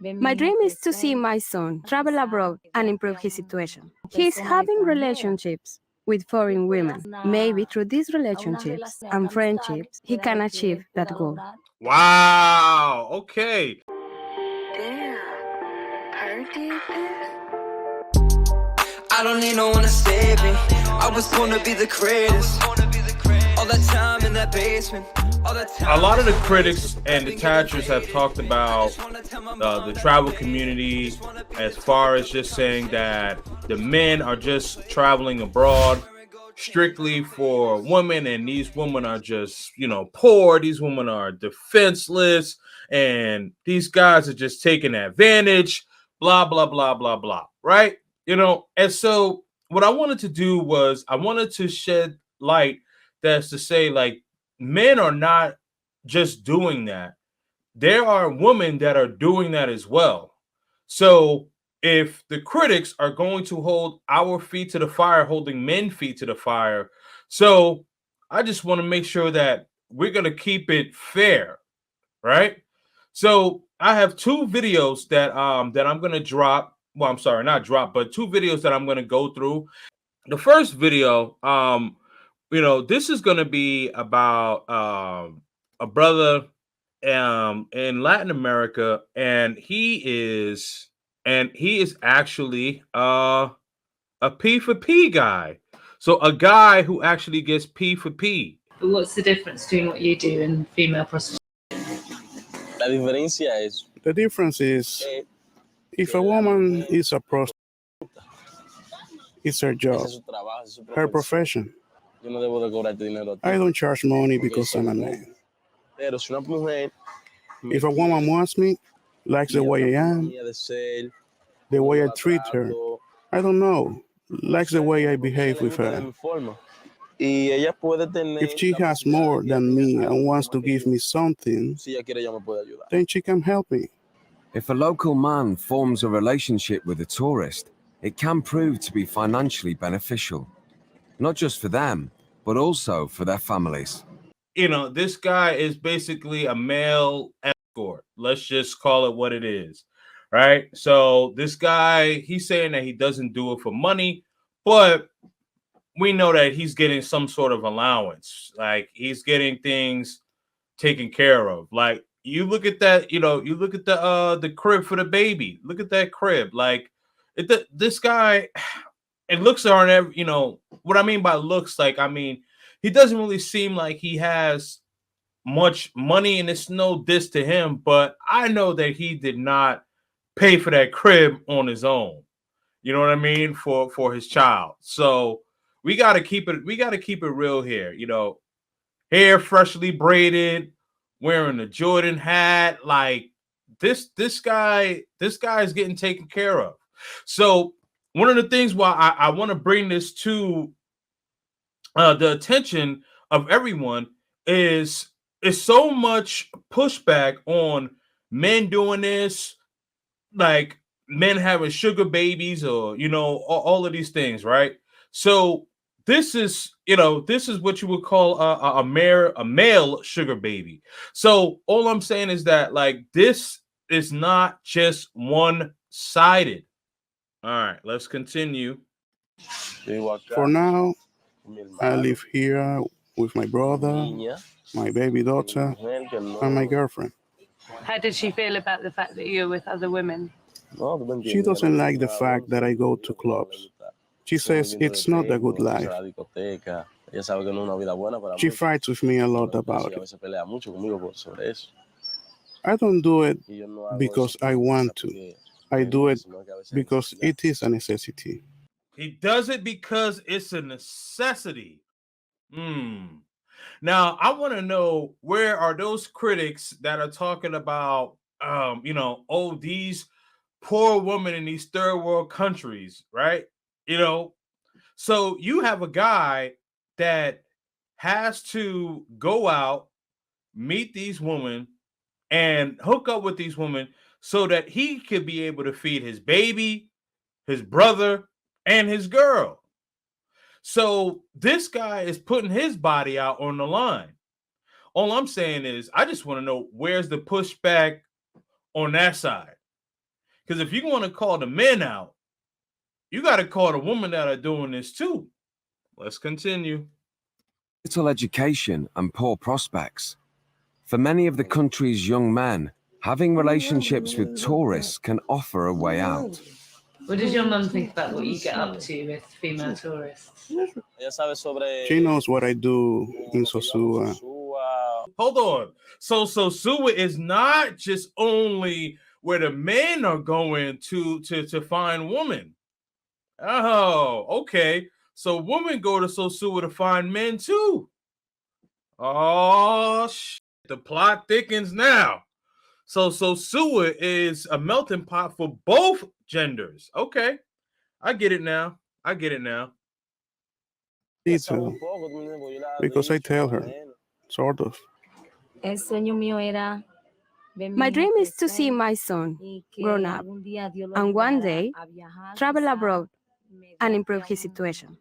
My dream is to see my son travel abroad and improve his situation. He's having relationships with foreign women. Maybe through these relationships and friendships, he can achieve that goal. Wow. Okay. Damn. Heard this? I don't need no one to save me. I was born to be the greatest. All that time in that basement. A lot of the critics and detachers have talked about the travel community as far as just saying that the men are just traveling abroad strictly for women, and these women are just, poor. These women are defenseless, and these guys are just taking advantage, blah, blah, blah, blah, blah, right? And so what I wanted to do was I wanted to shed light that's to say, like, men are not just doing that. There are women that are doing that as well. So if the critics are going to hold our feet to the fire, holding men feet to the fire, so I just want to make sure that we're going to keep it fair, right? So I have two videos that I'm going to drop. Well, I'm sorry, not drop, but two videos that I'm going to go through. The first video, this is going to be about a brother in Latin America, and he is actually a P for P guy. So a guy who actually gets P for P. But what's the difference between what you do and female prostitution? The difference is if a woman is a prostitute, it's her job, her profession. I don't charge money because I'm a man. If a woman wants me, likes the way I am, the way I treat her, I don't know, likes the way I behave with her. If she has more than me and wants to give me something, then she can help me. If a local man forms a relationship with a tourist, it can prove to be financially beneficial, not just for them, but also for their families. This guy is basically a male escort. Let's just call it what it is, right? So this guy, he's saying that he doesn't do it for money, but we know that he's getting some sort of allowance. Like, he's getting things taken care of. Like, you look at that, you look at the crib for the baby. Look at that crib. Like, this guy, and looks aren't what I mean by looks, like, I mean, he doesn't really seem like he has much money, and it's no diss to him, but I know that he did not pay for that crib on his own. You know what I mean? For his child. So we gotta keep it real here. Hair freshly braided, wearing a Jordan hat, like this guy is getting taken care of. So one of the things why I want to bring this to the attention of everyone is so much pushback on men doing this, like men having sugar babies, or all of these things, right? So this is what you would call a male sugar baby. So all I'm saying is that, like, this is not just one-sided. All right, let's continue. For now, I live here with my brother, my baby daughter, and my girlfriend. How did she feel about the fact that you're with other women? She doesn't like the fact that I go to clubs. She says it's not a good life. She fights with me a lot about it. I don't do it because I want to. I do it because it is a necessity. He does it because it's a necessity. Now, I want to know, where are those critics that are talking about, these poor women in these third world countries, right? So you have a guy that has to go out, meet these women, and hook up with these women so that he could be able to feed his baby, his brother, and his girl. So this guy is putting his body out on the line. All I'm saying is, I just want to know, where's the pushback on that side? Because if you want to call the men out, you got to call the women that are doing this too. Let's continue. Little education and poor prospects. For many of the country's young men, having relationships with tourists can offer a way out. What does your mum think about what you get up to with female tourists? She knows what I do in Sosua. Hold on. So Sosua is not just only where the men are going to find women. Oh, okay. So women go to Sosua to find men too. Oh, shit. The plot thickens now. So Sosua is a melting pot for both genders. Okay. I get it now. Me too. Because I tell her, sort of. My dream is to see my son grown up and one day travel abroad and improve his situation.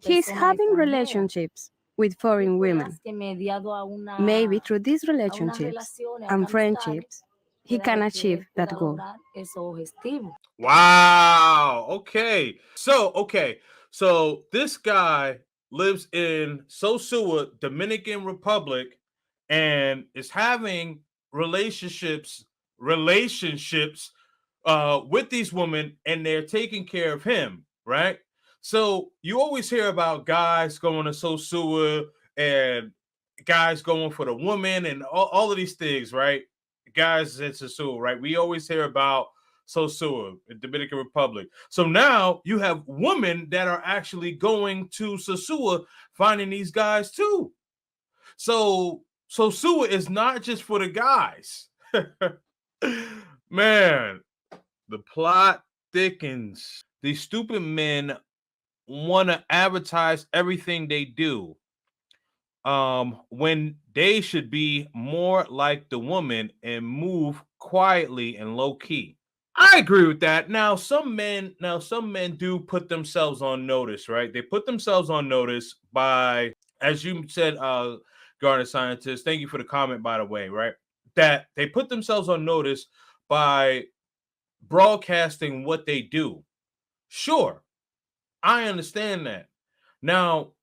He's having relationships with foreign women. Maybe through these relationships and friendships, he can achieve that goal. Wow. Okay. So this guy lives in Sosua, Dominican Republic, and is having relationships with these women, and they're taking care of him, right? So you always hear about guys going to Sosua and guys going for the woman and all of these things, right? Guys at Sosua, right? We always hear about Sosua, the Dominican Republic. So now you have women that are actually going to Sosua, finding these guys too. So Sosua is not just for the guys. Man, the plot thickens. These stupid men want to advertise everything they do, when they should be more like the woman and move quietly and low key. I agree with that. Now, some men do put themselves on notice, right? They put themselves on notice by, as you said, Garnet Scientist, thank you for the comment, by the way, right? That they put themselves on notice by broadcasting what they do. Sure, I understand that. Now,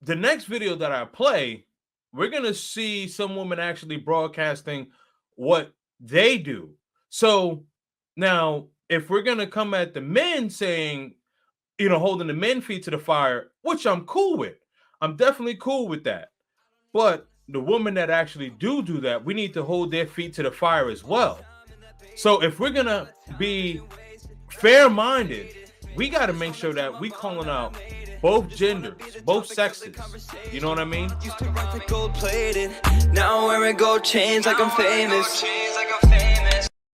the next video that I play, we're going to see some women actually broadcasting what they do. So now, if we're going to come at the men saying, holding the men feet to the fire, which I'm cool with. I'm definitely cool with that. But the women that actually do that, we need to hold their feet to the fire as well. So if we're going to be fair-minded, we got to make sure that we calling out both genders, both sexes. You know what I mean? Used to rock the gold plated. Now I'm wearing gold chains like I'm famous.